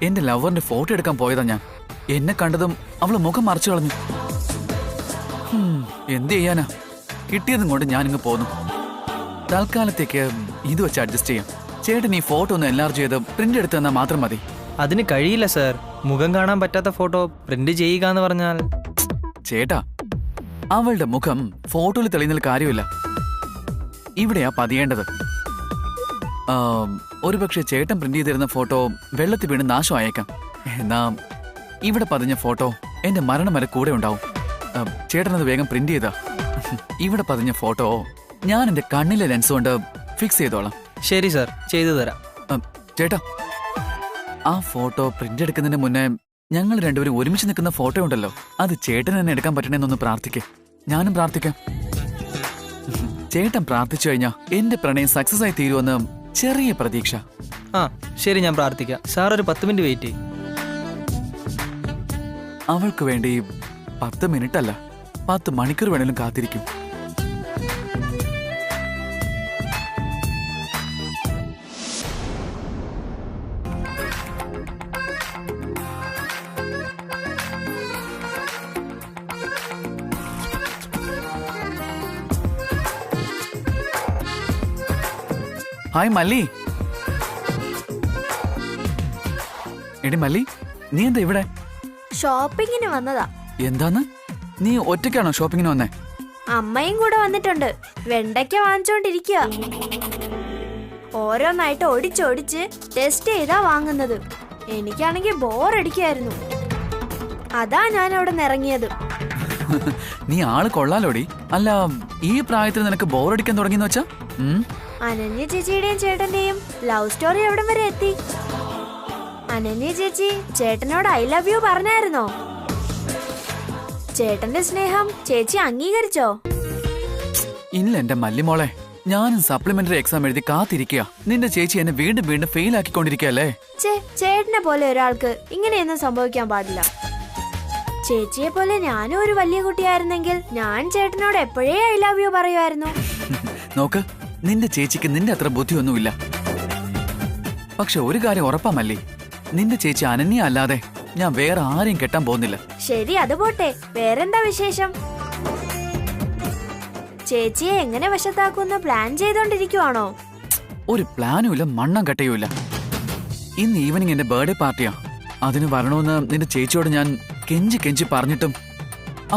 എന്റെ ലവറിന്റെ ഫോട്ടോ എടുക്കാൻ പോയതാ ഞാൻ. എന്നെ കണ്ടതും അവള് മുഖം മറച്ചു കളഞ്ഞു. എന്ത് ചെയ്യാനാ, കിട്ടിയതും കൊണ്ട് ഞാനിങ്ങ് പോന്നു. തൽക്കാലത്തേക്ക് ഇത് വെച്ച് അഡ്ജസ്റ്റ് ചെയ്യാം. ചേട്ടൻ ഈ ഫോട്ടോ ഒന്ന് എൻലാർജ് ചെയ്ത് പ്രിന്റ് എടുത്തു തന്നാൽ മാത്രം മതി. അതിന് കഴിയില്ല സർ. മുഖം കാണാൻ പറ്റാത്ത ഫോട്ടോ പ്രിന്റ് ചെയ്യുക എന്ന് പറഞ്ഞാൽ. ചേട്ടാ, അവളുടെ മുഖം ഫോട്ടോയിൽ തെളിയുന്നതിൽ കാര്യമില്ല. ഇവിടെയാ പതിയേണ്ടത്. ഒരുപക്ഷെ ചേട്ടൻ പ്രിന്റ് ചെയ്തിരുന്ന ഫോട്ടോ വെള്ളത്തിൽ വീണ് നാശമായേക്കാം. എന്നാ ഇവിടെ പതിഞ്ഞ ഫോട്ടോ എന്റെ മരണം വരെ കൂടെ ഉണ്ടാവും. ചേട്ടനത് വേഗം പ്രിന്റ് ചെയ്താ. ഇവിടെ പതിഞ്ഞ ഫോട്ടോ ഞാൻ എന്റെ കണ്ണിലെ ലെൻസ് കൊണ്ട് ഫിക്സ് ചെയ്തോളാം. ശരി സർ, ചെയ്തു തരാം. ചേട്ടാ, ആ ഫോട്ടോ പ്രിന്റ് എടുക്കുന്നതിന് മുന്നേ ഞങ്ങൾ രണ്ടുപേരും ഒരുമിച്ച് നിൽക്കുന്ന ഫോട്ടോ ഉണ്ടല്ലോ, അത് ചേട്ടൻ തന്നെ എടുക്കാൻ പറ്റണേന്നൊന്ന് പ്രാർത്ഥിക്കേ. ഞാനും പ്രാർത്ഥിക്കാം. ചേട്ടൻ പ്രാർത്ഥിച്ചു കഴിഞ്ഞാ എന്റെ പ്രണയം സക്സസ് ആയി തീരുമെന്ന് ചെറിയ പ്രതീക്ഷ. ആ ശരി, ഞാൻ പ്രാർത്ഥിക്കാം. സാർ ഒരു 10 മിനിറ്റ് വെയിറ്റ് ചെയ്യും. അവൾക്ക് വേണ്ടി 10 മിനിറ്റ് അല്ല, 10 മണിക്കൂർ വേണേലും കാത്തിരിക്കും. ഹായ് മല്ലി. എടി മല്ലി, നീ എന്താ ഇവിടെ? ഷോപ്പിങ്ങിന് വന്നതാ. എന്താന്ന്? നീ ഒറ്റയ്ക്കാണോ ഷോപ്പിങ്ങിന് വന്നേ? അമ്മയും കൂടെ വന്നിട്ടുണ്ട്. വെണ്ടയ്ക്ക വാങ്ങിച്ചോണ്ടിരിക്കുക. ഓരോന്നായിട്ട് ഒടിച്ചൊടിച്ച് ടെസ്റ്റ് ചെയ്താ വാങ്ങുന്നത്. എനിക്കാണെങ്കിൽ ബോറടിക്കായിരുന്നു. അതാ ഞാൻ അവിടെ നിന്ന് ഇറങ്ങിയത്. നീ ആള് കൊള്ളാലോടി. അല്ല, ഈ പ്രായത്തിൽ നിനക്ക് ബോറടിക്കാൻ തുടങ്ങിയെന്ന് വെച്ചാ? അനന്യ ചേച്ചിയുടെയും ചേട്ടന്റെയും ലവ് സ്റ്റോറി എവിടം വരെ എത്തി? അനന്യ ചേച്ചി ചേട്ടനോട് ഐ ലവ് യു പറഞ്ഞായിരുന്നോ? ചേട്ടന്റെ സ്നേഹം ചേച്ചി അംഗീകരിച്ചോ? ഇല്ല എന്റെ മല്ലിമോളെ, ഞാനും സപ്ലിമെന്ററി എക്സാം എഴുതി കാത്തിരിക്കുക. നിന്റെ ചേച്ചി എന്നെ വീണ്ടും വീണ്ടും ഫെയിൽ ആക്കിക്കൊണ്ടിരിക്കല്ലേ. ചേട്ടനെ പോലെ ഒരാൾക്ക് ഇങ്ങനെയൊന്നും സംഭവിക്കാൻ പാടില്ല. ചേച്ചിയെ പോലെ ഞാനും ഒരു വലിയ കുട്ടിയായിരുന്നെങ്കിൽ ഞാൻ ചേട്ടനോട് എപ്പോഴേ ഐ ലവ് യു പറയുമായിരുന്നു. നോക്ക്, നിന്റെ ചേച്ചിക്ക് നിന്റെ അത്ര ബുദ്ധിയൊന്നുമില്ല. പക്ഷെ ഒരു കാര്യം ഉറപ്പാ മല്ലി, നിന്റെ ചേച്ചി അനന്യ അല്ലാതെ ഞാൻ വേറെ ആരെയും കെട്ടാൻ പോകുന്നില്ല. ശരി, അത് പോട്ടെ. വേറെന്താ വിശേഷം? ചേച്ചിയെ എങ്ങനെ വശത്താക്കുമെന്ന് പ്ലാൻ ചെയ്തോണ്ടിരിക്കുവാണോ? ഒരു പ്ലാനും ഇല്ല, മണ്ണം കട്ടയുമില്ല. ഇന്ന് ഈവനിങ് എന്റെ ബർത്ത്ഡേ പാർട്ടിയാ. അതിന് വരണമെന്ന് നിന്റെ ചേച്ചിയോട് ഞാൻ കെഞ്ചി കെഞ്ചി പറഞ്ഞിട്ടും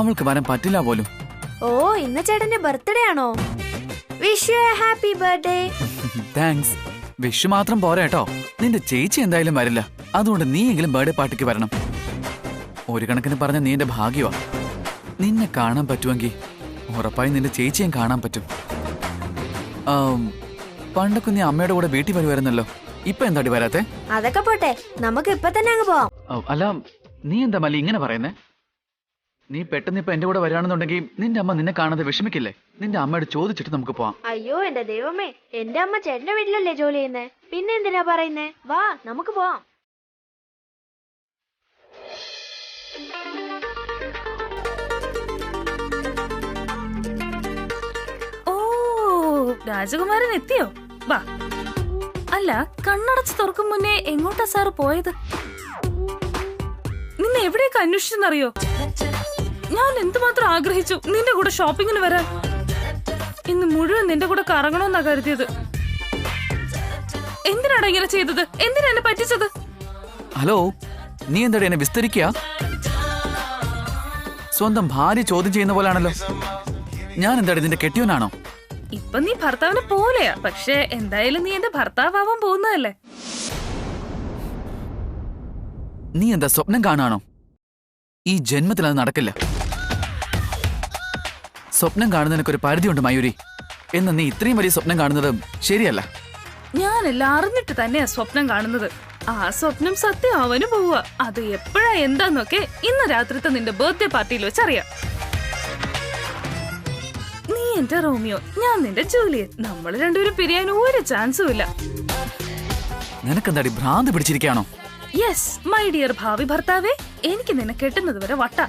അവൾക്ക് വരാൻ പറ്റില്ല പോലും. ഓ, ഇന്ന് ചേട്ടന്റെ ബർത്ത്ഡേ ആണോ? Wish you A happy birthday. Thanks. Wish മാത്രം പോരാ കേട്ടോ, നിന്റെ ചേച്ചി എന്തായാലും വരില്ല. അതുകൊണ്ട് നീ എങ്കിലും ബർത്ത്ഡേ പാർട്ടിക്ക് വരണം. ഒരു കണക്കിന് പറഞ്ഞ നീ എന്റെ ഭാഗ്യവാ. നിന്നെ കാണാൻ പറ്റുമെങ്കിൽ ഉറപ്പായി നിന്റെ ചേച്ചിയും കാണാൻ പറ്റും. പണ്ടൊക്കെ നീ അമ്മയുടെ കൂടെ വീട്ടിൽ വരുമായിരുന്നല്ലോ, ഇപ്പൊ എന്താടി വരാത്തെ? അതൊക്കെ പോട്ടെ, നമുക്ക് ഇപ്പൊ തന്നെ അങ്ങ് പോവാം. അല്ല, നീ എന്താ മല്ലി ഇങ്ങനെ പറയുന്നേ? നീ പെട്ടെന്ന് ഇപ്പൊ എന്റെ കൂടെ വരാണെന്നുണ്ടെങ്കിൽ നിന്റെ അമ്മ നിന്നെ കാണാതെ വിഷമിക്കില്ലേ? നിന്റെ അമ്മയോട് ചോദിച്ചിട്ട് നമുക്ക് പോവാം. അയ്യോ എന്റെ ദൈവമേ, എന്റെ അമ്മ ചേട്ടന്റെ വീട്ടിലല്ലേ ജോലി ചെയ്യുന്നേ, പിന്നെ എന്തിനാ പറയുന്നേ? വാ, നമുക്ക് പോവാം. ഓ, രാജകുമാരൻ എത്തിയോ? വാ. അല്ല, കണ്ണടച്ച് തുറക്കും മുന്നേ എങ്ങോട്ടാ സാറ് പോയത്? നിന്നെ എവിടെയൊക്കെ അന്വേഷിച്ചെന്നറിയോ? ഞാൻ എന്തുമാത്രം ആഗ്രഹിച്ചു നിന്റെ കൂടെ ഷോപ്പിങ്ങിന് വരാൻ. ഇന്ന് മുഴുവൻ നിന്റെ കൂടെ കറങ്ങണമെന്നാ കരുതിയത്. എന്തിനാണ് ഇങ്ങനെ ചെയ്തത്? എന്തിനാ എന്നെ പറ്റിച്ചത്? ഹലോ, നീ എന്താ എന്നെ വിസ്തരിക്കുക? സ്വന്തം ഭാര്യ ചോദ്യം ചെയ്യുന്ന പോലാണല്ലോ. ഞാൻ എന്താ ഇതിന്റെ കെട്ടിയോനാണോ? ഇപ്പൊ നീ ഭർത്താവിനെ പോലെയാ, പക്ഷെ എന്തായാലും നീ എന്റെ ഭർത്താവാൻ പോകുന്നതല്ലേ. നീ എന്താ സ്വപ്നം കാണാണോ? ഈ ജന്മത്തിൽ അത് നടക്കില്ല. സ്വപ്നം കാണുന്നതിനൊരു പരിധിയുണ്ട് മയൂരി. എന്ന് നീ ഇത്രയും വലിയ സ്വപ്നം കാണുന്നത് ശരിയല്ല. ഞാനെല്ലാം അറിഞ്ഞിട്ട് തന്നെയാ സ്വപ്നം കാണുന്നത്. ആ സ്വപ്നം സത്യമാവാനും പോവുക. അത് എപ്പോഴാ എന്താന്നൊക്കെ ഇന്ന് രാത്രിത്തെ നിന്റെ ബർത്ത്ഡേ പാർട്ടിയിൽ വെച്ചറിയാം. നീ എന്റെ റോമിയോ, ഞാൻ നിന്റെ ജൂലിയറ്റ്. നമ്മൾ രണ്ടുപേരും പിരിയാൻ ഒരു ചാൻസും ഇല്ല. നിനക്കെന്താടി ഭ്രാന്ത് പിടിച്ചിരിക്കുകയാണോ? യെസ് മൈ ഡിയർ ഭാവി ഭർത്താവേ, എനിക്ക് നിന്നെ കെട്ടുന്നത് വരെ വട്ട.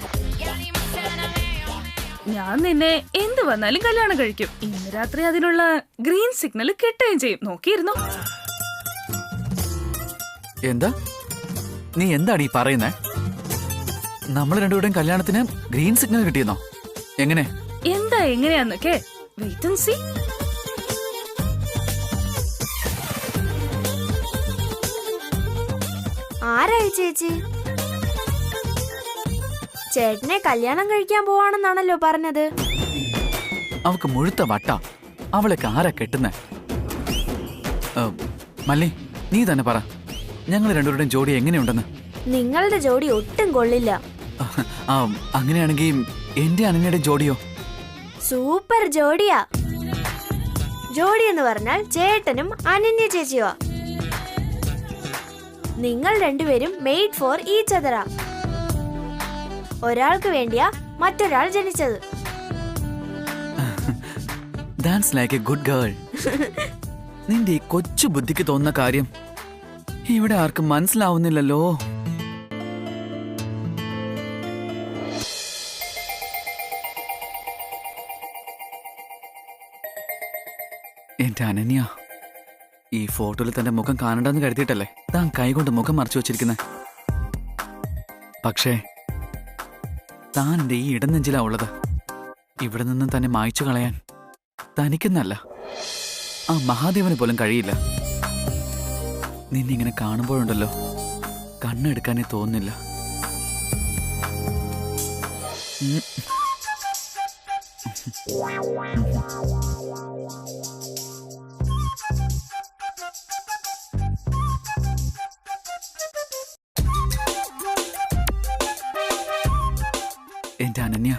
ഞാൻ നിന്നെ എന്ത് വന്നാലും കല്യാണം കഴിക്കും. ഇന്ന് രാത്രി അതിനുള്ള ഗ്രീൻ സിഗ്നൽ കിട്ടുകയും ചെയ്യും. നോക്കിയിരുന്നോ? എന്താ നീ എന്താണ് ഈ പറയുന്നേ? നമ്മൾ രണ്ടുപേരുടെയും കല്യാണത്തിന് ഗ്രീൻ സിഗ്നൽ കിട്ടിയെന്നോ? എങ്ങനെ? എന്താ എങ്ങനെയാന്നൊക്കെ വെയിറ്റ് ആൻഡ് സീ. ആരായി ചേച്ചി? ചേട്ടനെ കല്യാണം കഴിക്കാൻ പോവാണെന്നാണല്ലോ പറഞ്ഞത്. അവക്ക് മുഴുത്ത വട്ട. അവളൊക്കെ ആരാ കെട്ടുന്നേ? മല്ലി, നീ തന്നെ പറ, ഞങ്ങൾ രണ്ടുപേരുടെയും ജോഡി എങ്ങനെയുണ്ടെന്ന്. നിങ്ങളുടെ ജോഡി ഒട്ടും കൊള്ളില്ല. അങ്ങനെയാണെങ്കിൽ എന്റെ അനന്യയുടെ ജോഡിയോ? സൂപ്പർ ജോഡിയാ. ജോഡി എന്ന് പറഞ്ഞാൽ ചേട്ടനും അനന്യ ചേച്ചിയുവാ. നിങ്ങൾ രണ്ടുപേരും മെയ്ഡ് ഫോർ ഈച്ച് അതറാ. ഒരാൾക്ക് വേണ്ടിയാ മറ്റൊരാൾ ജനിച്ചത്. That's like A good girl. നിന്റെ ഈ കൊച്ചു ബുദ്ധിക്ക് തോന്നുന്ന കാര്യം ഇവിടെ ആർക്കും മനസ്സിലാവുന്നില്ലല്ലോ. എന്റെ അനന്യ, ഈ ഫോട്ടോയിൽ തന്റെ മുഖം കാണണ്ടെന്ന് കരുതിയിട്ടല്ലേ താൻ കൈകൊണ്ട് മുഖം മറച്ചു വച്ചിരിക്കുന്നത്. പക്ഷേ താൻ എന്റെ ഈ ഇടനെഞ്ചിലാ ഉള്ളത്. ഇവിടെ നിന്നും തന്നെ മായ്ച്ചു കളയാൻ തനിക്കെന്നല്ല, ആ മഹാദേവന് പോലും കഴിയില്ല. നിന്നിങ്ങനെ കാണുമ്പോഴുണ്ടല്ലോ, കണ്ണെടുക്കാനേ തോന്നുന്നില്ല. എന്റെ അനന്യ,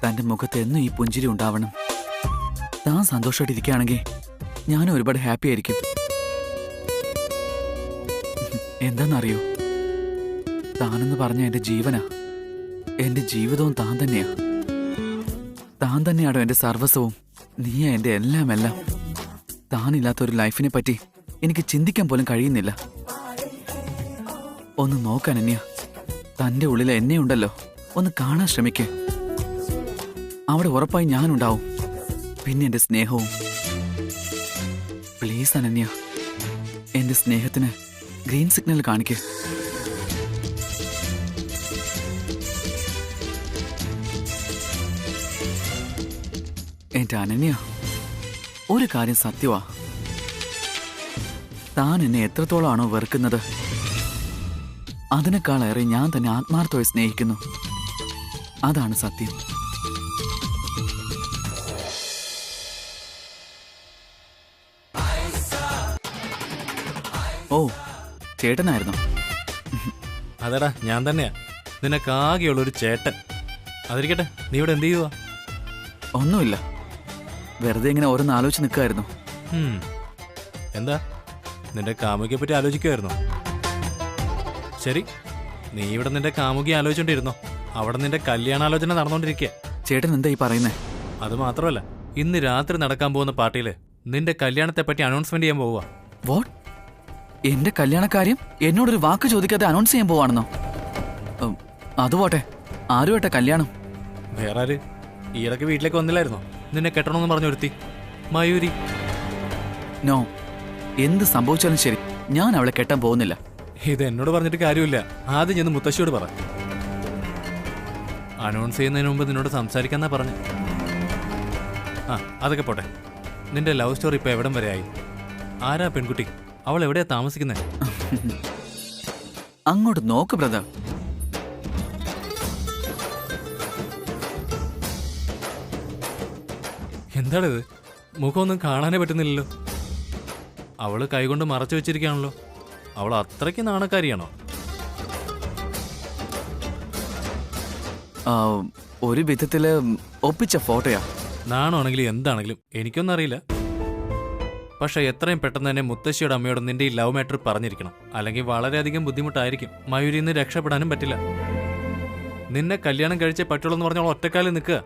തന്റെ മുഖത്ത് എന്നും ഈ പുഞ്ചിരി ഉണ്ടാവണം. താൻ സന്തോഷമായിട്ട് ഇരിക്കുകയാണെങ്കിൽ ഞാനും ഒരുപാട് ഹാപ്പി ആയിരിക്കും. എന്താണെന്നറിയോ, താനെന്ന് പറഞ്ഞ എന്റെ ജീവനാ, എന്റെ ജീവിതവും താൻ തന്നെയാ. താൻ തന്നെയാണോ എന്റെ സർവസ്വവും. നീയാ എന്റെ എല്ലാം എല്ലാം. താനില്ലാത്തൊരു ലൈഫിനെ പറ്റി എനിക്ക് ചിന്തിക്കാൻ പോലും കഴിയുന്നില്ല. ഒന്ന് നോക്കാൻ അന്യ, തന്റെ ഉള്ളിൽ എന്നെ ഉണ്ടല്ലോ, ഒന്ന് കാണാൻ ശ്രമിക്കേ. അവിടെ ഉറപ്പായി ഞാനുണ്ടാവും, പിന്നെ എന്റെ സ്നേഹവും. പ്ലീസ് അനന്യ, എന്റെ സ്നേഹത്തിന് ഗ്രീൻ സിഗ്നൽ കാണിക്കേ. എന്റെ അനന്യ, ഒരു കാര്യം സത്യമാ, താൻ എന്നെ എത്രത്തോളമാണോ വെറുക്കുന്നത്, അതിനേക്കാളേറെ ഞാൻ തന്നെ ആത്മാർത്ഥമായി സ്നേഹിക്കുന്നു. അതാണ് സത്യം. ഓ, ചേട്ടനായിരുന്നു? അതെടാ, ഞാൻ തന്നെയാ, നിനക്കാകെയുള്ളൊരു ചേട്ടൻ. അതിരിക്കട്ടെ, നീ ഇവിടെ എന്ത് ചെയ്യുവാ? ഒന്നുമില്ല, വെറുതെ ഇങ്ങനെ ഓരോന്ന് ആലോചിച്ച് നിൽക്കുമായിരുന്നു. എന്താ, നിന്റെ കാമുകിയെ പറ്റി ആലോചിക്കുമായിരുന്നോ? ശരി, നീ ഇവിടെ നിന്റെ കാമുകിയെ ആലോചിച്ചോണ്ടിരുന്നോ? അവിടെ നിന്റെ കല്യാണാലോചന നടന്നുകൊണ്ടിരിക്കുക. ചേട്ടൻ എന്താ ഈ പറയുന്നേ? അത് മാത്രമല്ല, ഇന്ന് രാത്രി നടക്കാൻ പോകുന്ന പാർട്ടിയില് നിന്റെ കല്യാണത്തെ പറ്റി അനൗൺസ്മെന്റ് ചെയ്യാൻ പോവുക. വാട്ട്? എന്റെ കല്യാണക്കാര്യം എന്നോടൊരു വാക്ക് ചോദിക്കാതെ അനൗൺസ് ചെയ്യാൻ പോവാണെന്നോ? അതുപോട്ടെ, ആരുമായിട്ടാ കല്യാണം? വേറെ ആര്? ഈയിടയ്ക്ക് വീട്ടിലേക്ക് വന്നില്ലായിരുന്നോ നിന്നെ കെട്ടണമെന്ന് പറഞ്ഞു ഒരുത്തി, മയൂരി. നോ, എന്ത് സംഭവിച്ചാലും ശരി, ഞാൻ അവളെ കെട്ടാൻ പോകുന്നില്ല. ഇത് എന്നോട് പറഞ്ഞിട്ട് കാര്യമില്ല, ആദ്യം ചെന്ന് മുത്തശ്ശിയോട് പറ. അനൗൺസ് ചെയ്യുന്നതിന് മുമ്പ് നിന്നോട് സംസാരിക്കാന്നാ പറഞ്ഞു. ആ, അതൊക്കെ പോട്ടെ. നിന്റെ ലവ് സ്റ്റോറി ഇപ്പൊ എവിടം വരെ ആയി? ആരാ പെൺകുട്ടി? അവൾ എവിടെയാ താമസിക്കുന്നത്? അങ്ങോട്ട് നോക്ക് ബ്രദർ. എന്താണിത്? മുഖമൊന്നും കാണാനേ പറ്റുന്നില്ലല്ലോ. അവള് കൈകൊണ്ട് മറച്ചു വെച്ചിരിക്കുകയാണല്ലോ. അവൾ അത്രയ്ക്ക് നാണക്കാരിയാണോ? ഒരു വിധത്തില് ഒപ്പിച്ച ഫോട്ടോയാ. നാണമാണെങ്കിലും എന്താണെങ്കിലും എനിക്കൊന്നും അറിയില്ല. പക്ഷെ എത്രയും പെട്ടെന്ന് തന്നെ മുത്തശ്ശിയുടെ അമ്മയോട് നിന്റെ ഈ ലവ് മാറ്റർ പറഞ്ഞിരിക്കണം. അല്ലെങ്കിൽ വളരെയധികം ബുദ്ധിമുട്ടായിരിക്കും. മയൂരിൽ നിന്ന് രക്ഷപ്പെടാനും പറ്റില്ല. നിന്നെ കല്യാണം കഴിച്ചേ പറ്റുള്ളൂ എന്ന് പറഞ്ഞാൽ ഒറ്റക്കാലിൽ നിൽക്കുക.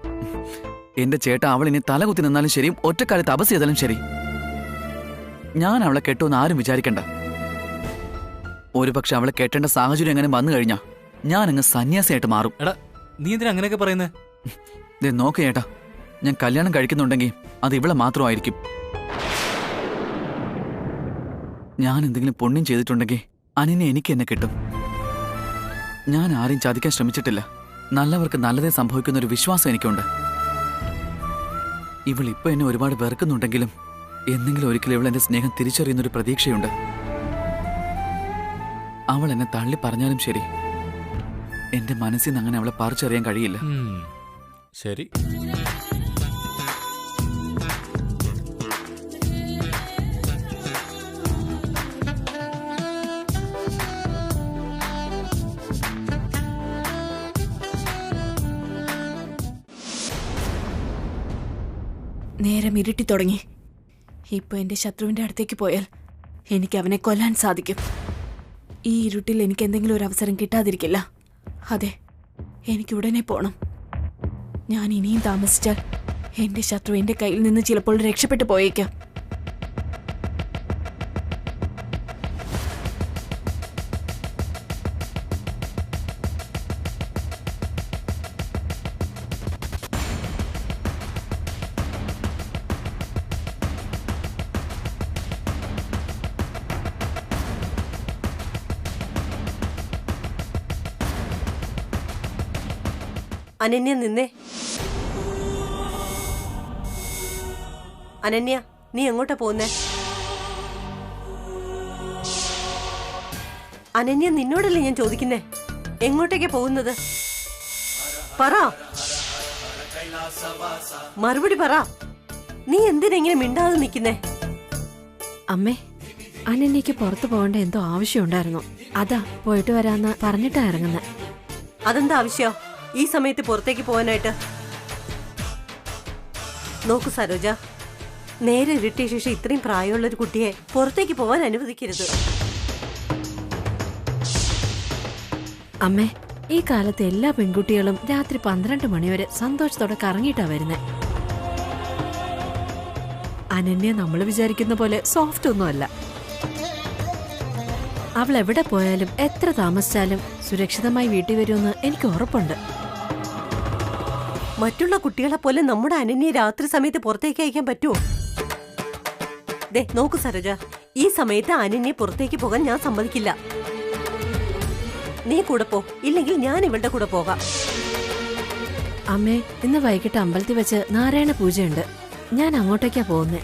എന്റെ ചേട്ടാ, അവൾ ഇനി തലകുത്തി നിന്നാലും ശരി, ഒറ്റക്കാലി തപസ് ചെയ്താലും ശരി, ഞാൻ അവളെ കെട്ടുമെന്ന് ആരും വിചാരിക്കണ്ട. ഒരുപക്ഷെ അവളെ കെട്ടേണ്ട സാഹചര്യം എങ്ങനെ വന്നു കഴിഞ്ഞാ ഞാൻ അങ്ങ് സന്യാസിയായിട്ട് മാറും. എടാ, നീ എന്തിനാ അങ്ങനെയൊക്കെ പറയുന്നേ? നോക്ക് ചേട്ടാ, ഞാൻ കല്യാണം കഴിക്കുന്നുണ്ടെങ്കിൽ അത് ഇവളെ മാത്രമായിരിക്കും. ഞാൻ എന്തെങ്കിലും പുണ്യം ചെയ്തിട്ടുണ്ടെങ്കിൽ അനിനെ എനിക്ക് എന്നെ കിട്ടും. ഞാൻ ആരെയും ചതിക്കാൻ ശ്രമിച്ചിട്ടില്ല. നല്ലവർക്ക് നല്ലതേ സംഭവിക്കുന്ന ഒരു വിശ്വാസം എനിക്കുണ്ട്. ഇവൾ ഇപ്പൊ എന്നെ ഒരുപാട് വെറുക്കുന്നുണ്ടെങ്കിലും എന്തെങ്കിലും ഒരിക്കലും ഇവൾ എന്റെ സ്നേഹം തിരിച്ചറിയുന്നൊരു പ്രതീക്ഷയുണ്ട്. അവൾ എന്നെ തള്ളി പറഞ്ഞാലും ശരി, എന്റെ മനസ്സിൽ നിന്ന് അങ്ങനെ അവളെ പറിച്ചറിയാൻ കഴിയില്ല. ശരി. നേരം ഇരുട്ടി തുടങ്ങി. ഇപ്പൊ എന്റെ ശത്രുവിന്റെ അടുത്തേക്ക് പോയാൽ എനിക്ക് അവനെ കൊല്ലാൻ സാധിക്കും. ഈ ഇരുട്ടിൽ എനിക്ക് എന്തെങ്കിലും ഒരു അവസരം കിട്ടാതിരിക്കില്ല. അതെ, എനിക്ക് ഉടനെ പോണം. ഞാൻ ഇനിയും താമസിച്ചാൽ എന്റെ ശത്രു എന്റെ കയ്യിൽ നിന്ന് ചിലപ്പോൾ രക്ഷപ്പെട്ടു പോയേക്കാം. അനന്യ നിന്നേ. അനന്യ, നീ എങ്ങോട്ടാ പോകുന്നേ? അനന്യ, നിന്നോടല്ലേ ഞാൻ ചോദിക്കുന്നേ, എങ്ങോട്ടേക്കാ പോകുന്നത്? പറ, മറുപടി പറ. നീ എന്തിനാ ഇങ്ങനെ മിണ്ടാതെ നിൽക്കുന്നേ? അമ്മേ, അനന്യക്ക് പുറത്തു പോകേണ്ട എന്തോ ആവശ്യമുണ്ടായിരുന്നു. അതാ പോയിട്ട് വരാന്ന് പറഞ്ഞിട്ടാ ഇറങ്ങുന്നത്. അതെന്താ ആവശ്യം ഈ സമയത്ത് പുറത്തേക്ക് പോകാനായിട്ട്? നോക്കൂ സരോജ, നേരെ ഇരുട്ടിയ ശേഷം ഇത്രയും പ്രായമുള്ള ഒരു കുട്ടിയെ പുറത്തേക്ക് പോകാൻ അനുവദിക്കരുത്. അമ്മേ, ഈ കാലത്ത് എല്ലാ പെൺകുട്ടികളും രാത്രി 12 മണിവരെ സന്തോഷത്തോടെ കറങ്ങിയിട്ടാ വരുന്നേ. അനന്യ നമ്മൾ വിചാരിക്കുന്ന പോലെ സോഫ്റ്റ് ഒന്നുമല്ല. അവൾ എവിടെ പോയാലും എത്ര താമസിച്ചാലും സുരക്ഷിതമായി വീട്ടിൽ വരുമെന്ന് എനിക്ക് ഉറപ്പുണ്ട്. മറ്റുള്ള കുട്ടികളെ പോലെ നമ്മുടെ അനന്യെ രാത്രി സമയത്ത് പുറത്തേക്ക് അയക്കാൻ പറ്റുമോ? ദേ നോക്കൂ സരോജ, ഈ സമയത്ത് അനന്യെ പുറത്തേക്ക് പോകാൻ ഞാൻ സമ്മതിക്കില്ല. നീ കൂടെ പോ, ഇല്ലെങ്കിൽ ഞാൻ ഇവളുടെ കൂടെ പോകാം. അമ്മേ, ഇന്ന് വൈകിട്ട് അമ്പലത്തിൽ വെച്ച് നാരായണ പൂജയുണ്ട്. ഞാൻ അങ്ങോട്ടേക്കാ പോകുന്നേ.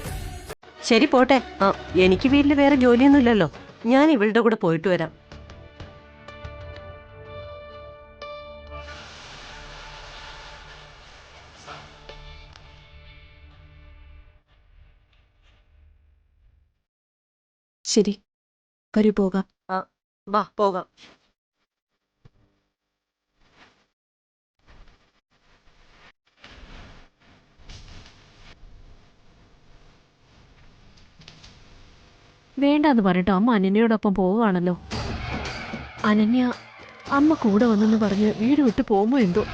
ശരി, പോട്ടെ. എനിക്ക് വീട്ടിൽ വേറെ ജോലിയൊന്നുമില്ലല്ലോ, ഞാൻ ഇവളുടെ കൂടെ പോയിട്ട് വരാം. ശരി, വരൂ പോകാം. വാ പോകാം. വേണ്ടാന്ന് പറഞ്ഞിട്ട് അമ്മ അനന്യയോടൊപ്പം പോവുകയാണല്ലോ. അനന്യ അമ്മ കൂടെ വന്നെന്ന് പറഞ്ഞ് വീട് വിട്ട് പോകുമ്പോ എന്തോ.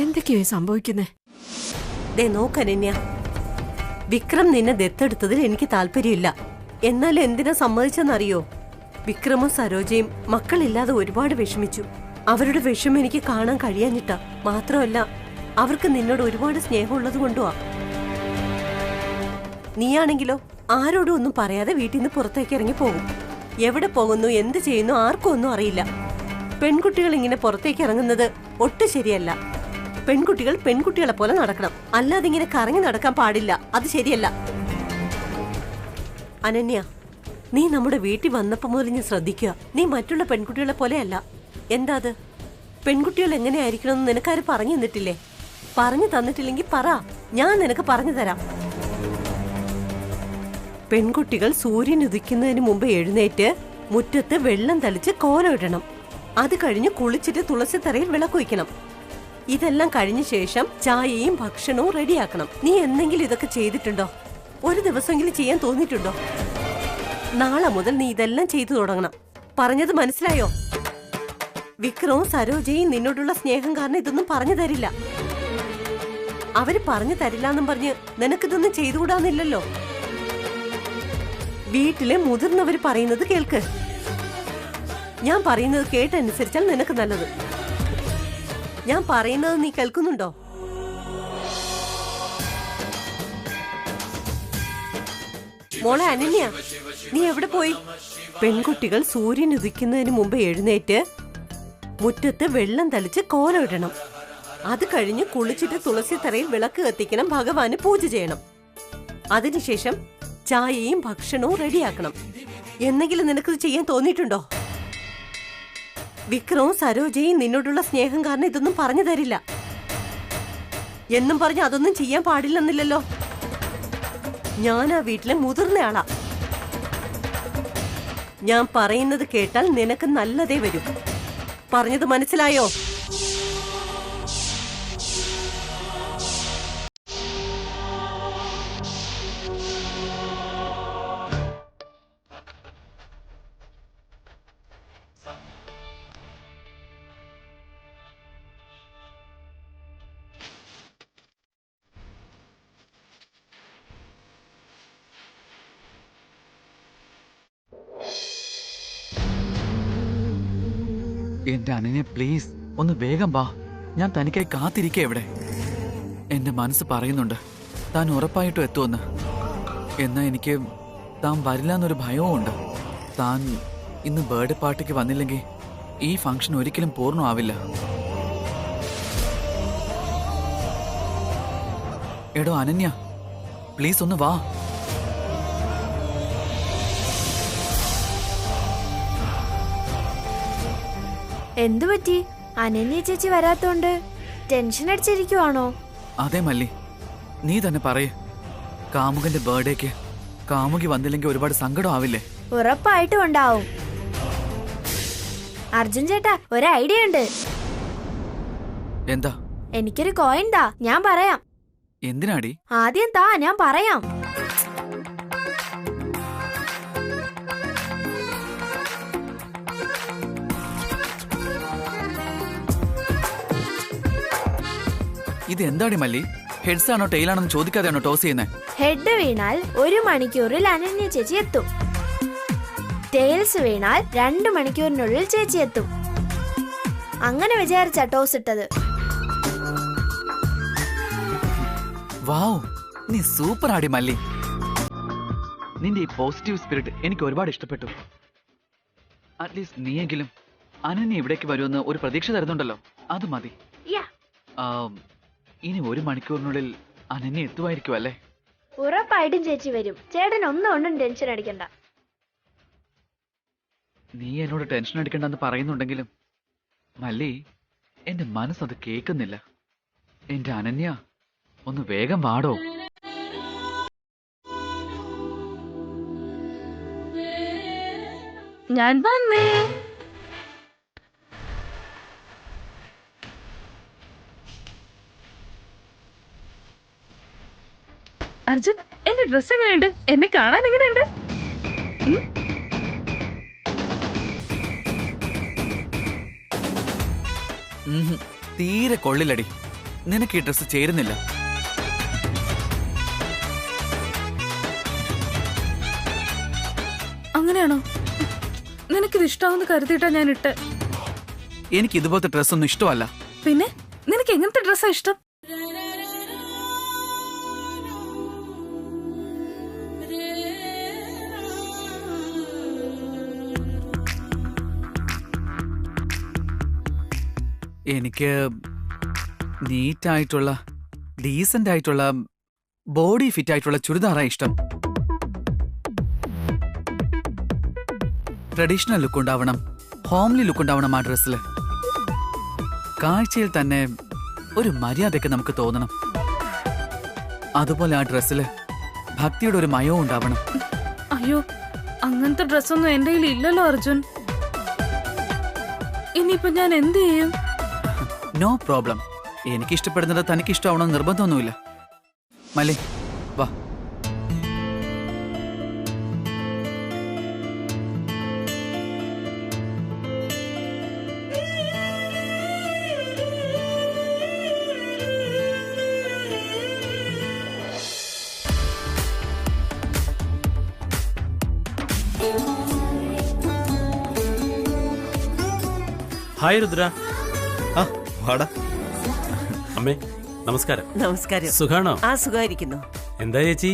എന്തൊക്കെയോ സംഭവിക്കുന്നേ? ദേ നോക്കനന്യ, വിക്രം നിന്നെ ദത്തെടുത്തതിൽ എനിക്ക് താല്പര്യമില്ല. എന്നാൽ എന്തിനാ സമ്മതിച്ചെന്നറിയോ? വിക്രമും സരോജയും മക്കളില്ലാതെ ഒരുപാട് വിഷമിച്ചു. അവരുടെ വിഷമം എനിക്ക് കാണാൻ കഴിയാഞ്ഞിട്ടാ. മാത്രമല്ല, അവർക്ക് നിന്നോട് ഒരുപാട് സ്നേഹമുള്ളത് കൊണ്ടുവാ. നീയാണെങ്കിലോ ആരോടും ഒന്നും പറയാതെ വീട്ടിൽ നിന്ന് പുറത്തേക്ക് ഇറങ്ങി പോകും. എവിടെ പോകുന്നു, എന്ത് ചെയ്യുന്നു, ആർക്കും ഒന്നും അറിയില്ല. പെൺകുട്ടികൾ ഇങ്ങനെ പുറത്തേക്ക് ഇറങ്ങുന്നത് ഒട്ടും ശരിയല്ല. പെൺകുട്ടികൾ പെൺകുട്ടികളെ പോലെ നടക്കണം, അല്ലാതെ ഇങ്ങനെ കറങ്ങി നടക്കാൻ പാടില്ല. അത് ശരിയല്ല. അനന്യ, നീ നമ്മുടെ വീട്ടിൽ വന്നപ്പോ മുതൽ ഞാൻ ശ്രദ്ധിക്കുക, നീ മറ്റുള്ള പെൺകുട്ടികളെ പോലെയല്ല. എന്താ അത്? പെൺകുട്ടികൾ എങ്ങനെയായിരിക്കണമെന്ന് നിനക്കാരും പറഞ്ഞു തന്നിട്ടില്ലേ? പറഞ്ഞു തന്നിട്ടില്ലെങ്കിൽ പറ, ഞാൻ നിനക്ക് പറഞ്ഞു തരാം. പെൺകുട്ടികൾ സൂര്യൻ ഉദിക്കുന്നതിന് മുമ്പ് എഴുന്നേറ്റ് മുറ്റത്ത് വെള്ളം തളിച്ച് കോലം ഇടണം. അത് കഴിഞ്ഞ് കുളിച്ചിട്ട് തുളസിത്തറയിൽ വിളക്ക് വയ്ക്കണം. ഇതെല്ലാം കഴിഞ്ഞ ശേഷം ചായയും ഭക്ഷണവും റെഡിയാക്കണം. നീ എന്തെങ്കിലും ഇതൊക്കെ ചെയ്തിട്ടുണ്ടോ? ഒരു ദിവസമെങ്കിലും ചെയ്യാൻ തോന്നിയിട്ടുണ്ടോ? നാളെ മുതൽ നീ ഇതെല്ലാം ചെയ്തു തുടങ്ങണം. പറഞ്ഞത് മനസ്സിലായോ? വിക്രവും സരോജയും നിന്നോടുള്ള സ്നേഹം കാരണം ഇതൊന്നും പറഞ്ഞു തരില്ല. അവര് പറഞ്ഞു തരില്ല എന്നും പറഞ്ഞ് നിനക്കിതൊന്നും ചെയ്തുകൂടാന്നില്ലല്ലോ. വീട്ടിലെ മുതിർന്നവര് പറയുന്നത് കേൾക്ക്. ഞാൻ പറയുന്നത് കേട്ടനുസരിച്ചാൽ നിനക്ക് നല്ലത്. ഞാൻ പറയുന്നത് നീ കേൾക്കുന്നുണ്ടോ? മോളെ അനന്യ, നീ എവിടെ പോയി? പെൺകുട്ടികൾ സൂര്യൻ ഉദിക്കുന്നതിന് മുമ്പ് എഴുന്നേറ്റ് മുറ്റത്ത് വെള്ളം തളിച്ച് കോലമിടണം. അത് കഴിഞ്ഞ് കുളിച്ചിട്ട് തുളസി തറയിൽ വിളക്ക് കത്തിക്കണം, ഭഗവാന് പൂജ ചെയ്യണം. അതിനുശേഷം ചായയും ഭക്ഷണവും റെഡിയാക്കണം. എന്നെങ്കിലും നിനക്ക് ചെയ്യാൻ തോന്നിയിട്ടുണ്ടോ? വിക്രവും സരോജയും നിന്നോടുള്ള സ്നേഹം കാരണം ഇതൊന്നും പറഞ്ഞു തരില്ല എന്നും പറഞ്ഞ് അതൊന്നും ചെയ്യാൻ പാടില്ലെന്നില്ലല്ലോ. ഞാൻ ആ വീട്ടിലെ മുതിർന്നയാളാ. ഞാൻ പറയുന്നത് കേട്ടാൽ നിനക്ക് നല്ലതേ വരും. പറഞ്ഞത് മനസ്സിലായോ? എന്റെ അനന്യ പ്ലീസ് ഒന്ന് വേഗം വാ. ഞാൻ തനിക്കായി കാത്തിരിക്കുക ഇവിടെ. എന്റെ മനസ്സ് പറയുന്നുണ്ട് താൻ ഉറപ്പായിട്ടും എത്തുമെന്ന്. എന്നാ എനിക്ക് താൻ വരില്ല എന്നൊരു ഭയവും ഉണ്ട്. താൻ ഇന്ന് ബർത്ത്ഡേ പാർട്ടിക്ക് വന്നില്ലെങ്കിൽ ഈ ഫംഗ്ഷൻ ഒരിക്കലും പൂർണ്ണമാവില്ല. എടോ അനന്യ പ്ലീസ് ഒന്ന് വാ. എന്തു പറ്റി? അനന്യ ചേച്ചി വരാത്തോണ്ട് ടെൻഷൻ അടിച്ചിരിക്കുവാണോ? അതെ മല്ലി, നീ തന്നെ പറയേ. കാമുകന്റെ ബർത്ത്ഡേക്ക് കാമുകി വന്നില്ലെങ്കിൽ ഒരുപാട് സങ്കടം ആവില്ലേ? ഉറപ്പായിട്ടും ഉണ്ടാവും. അർജുൻ ചേട്ടാ, ഒരു ഐഡിയ ഉണ്ട്. എന്താ? എനിക്കൊരു കോയിൻ താ, ഞാൻ പറയാം. എന്തിനാടി? ആദ്യം താ, ഞാൻ പറയാം. ഇത് എന്താടി മല്ലി? ഹെഡ്സ് ആണോ ടെയിലാണെന്ന് ചോദിക്കാതെയാണോ ടോസ് ചെയ്യുന്നത്? ഹെഡ് വീണാൽ 1 മണിക്കൂറിൽ അനന്യ ചേച്ചി എത്തും. ടെയിൽസ് വീണാൽ 2 മണിക്കൂറിനുള്ളിൽ ചേച്ചി എത്തും. അങ്ങനെ വിചാരിച്ച ടോസ് ഇട്ടത്. വാവ്, നീ സൂപ്പർ ആടി മല്ലി. നിന്റെ ഈ പോസിറ്റീവ് സ്പിരിറ്റ് എനിക്ക് ഒരുപാട് ഇഷ്ടപ്പെട്ടു. അറ്റ്ലീസ്റ്റ് നീയെങ്കിലും അനന്യ ഇവിടേക്ക് വരുമെന്ന് ഒരു പ്രതീക്ഷ തരുന്നുണ്ടല്ലോ, അത് മതി. ഇനി 1 മണിക്കൂറിനുള്ളിൽ അനന്യ എത്തുമായിരിക്കും അല്ലേ? ഉറപ്പായിട്ടും ചേച്ചി വരും. ചേട്ടൻ ഒന്നും ടെൻഷൻ അടിക്കണ്ട. നീ എന്നോട് ടെൻഷൻ അടിക്കണ്ടെന്ന് പറയുന്നുണ്ടെങ്കിലും മല്ലി, എന്റെ മനസ്സത് കേൾക്കുന്നില്ല. എന്റെ അനന്യ ഒന്ന് വേഗം വാടോ. ഞാൻ വന്നേ. അർജുൻ, എന്റെ ഡ്രസ് എങ്ങനെയുണ്ട്? എന്നെ കാണാൻ എങ്ങനെയുണ്ട്? തീരെ കൊള്ളില്ലടി. നിനക്ക് ഈ ഡ്രസ് ചേരുന്നില്ല. അങ്ങനെയാണോ? നിനക്കിത് ഇഷ്ടാവെന്ന് കരുതിയിട്ടാ ഞാൻ ഇട്ട്. എനിക്ക് ഇതുപോലത്തെ ഡ്രസ്സൊന്നും ഇഷ്ടമല്ല. പിന്നെ നിനക്ക് എങ്ങനത്തെ ഡ്രസ്സാ ഇഷ്ടം? എനിക്ക് നീറ്റായിട്ടുള്ള ഡീസന്റ് ആയിട്ടുള്ള ബോഡി ഫിറ്റ് ആയിട്ടുള്ള ചുരിദാറാ ഇഷ്ടം. ട്രഡീഷണൽ ലുക്ക് ഉണ്ടാവണം, ഹോംലി ലുക്ക് ഉണ്ടാവണം ആ ഡ്രസ്സിൽ. കാഴ്ചയിൽ തന്നെ ഒരു മര്യാദയ്ക്ക് നമുക്ക് തോന്നണം. അതുപോലെ ആ ഡ്രസ്സിൽ ഭക്തിയുടെ ഒരു മയവും ഉണ്ടാവണം. അയ്യോ, അങ്ങനത്തെ ഡ്രസ്സൊന്നും എന്റെ കയ്യിൽ ഇല്ലല്ലോ അർജുൻ. ഇനിയിപ്പോ ഞാൻ എന്ത് ചെയ്യും? No problem. എനിക്ക് ഇഷ്ടപ്പെടുന്നത് തനിക്ക് ഇഷ്ടമാവണമെന്ന് നിർബന്ധമൊന്നുമില്ല. മല്ലി വാ. ഹായ് രുദ്ര. ആ വാടാ. അമ്മേ നമസ്കാരം. നമസ്കാരം. സുഖാണോ? ആ, സുഖമായിരിക്കുന്നു. എന്താ ചേച്ചി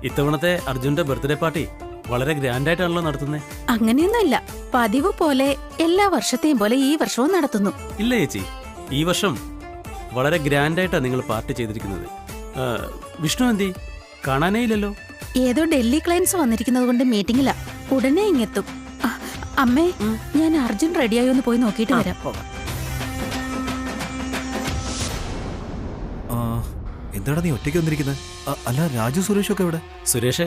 ഇത്തവണത്തെ അർജുന്റെ ബർത്ത്ഡേ പാർട്ടി വളരെ ഗ്രാൻഡായിട്ടാണല്ലോ നടത്തുന്നത്. അങ്ങനെയൊന്നുമില്ല, പതിവ് പോലെ എല്ലാ വർഷത്തെയും പോലെ ഈ വർഷവും നടത്തുന്നു. ഇല്ല ചേച്ചി, ഈ വർഷം വളരെ ഗ്രാൻഡായിട്ടാണ് നിങ്ങൾ പാർട്ടി ചെയ്തിരിക്കുന്നത്. വിഷ്ണു എന്തി കാണാനേ ഇല്ലല്ലോ. ഏതോ ഡൽഹി ക്ലയൻസ് വന്നിരിക്കുന്നത് കൊണ്ട് മീറ്റിംഗിലാ, ഉടനെ ഇങ്ങെത്തും. അമ്മേ, ഞാൻ അർജുൻ റെഡിയായോ എന്ന് പോയി നോക്കിയിട്ട് വരാം. എന്താടാ നീ ഒറ്റയ്ക്ക് വന്നിരിക്കുന്നത്? അല്ല, രാജു സുരേഷൊക്കെ എവിടെ? സുരേഷ്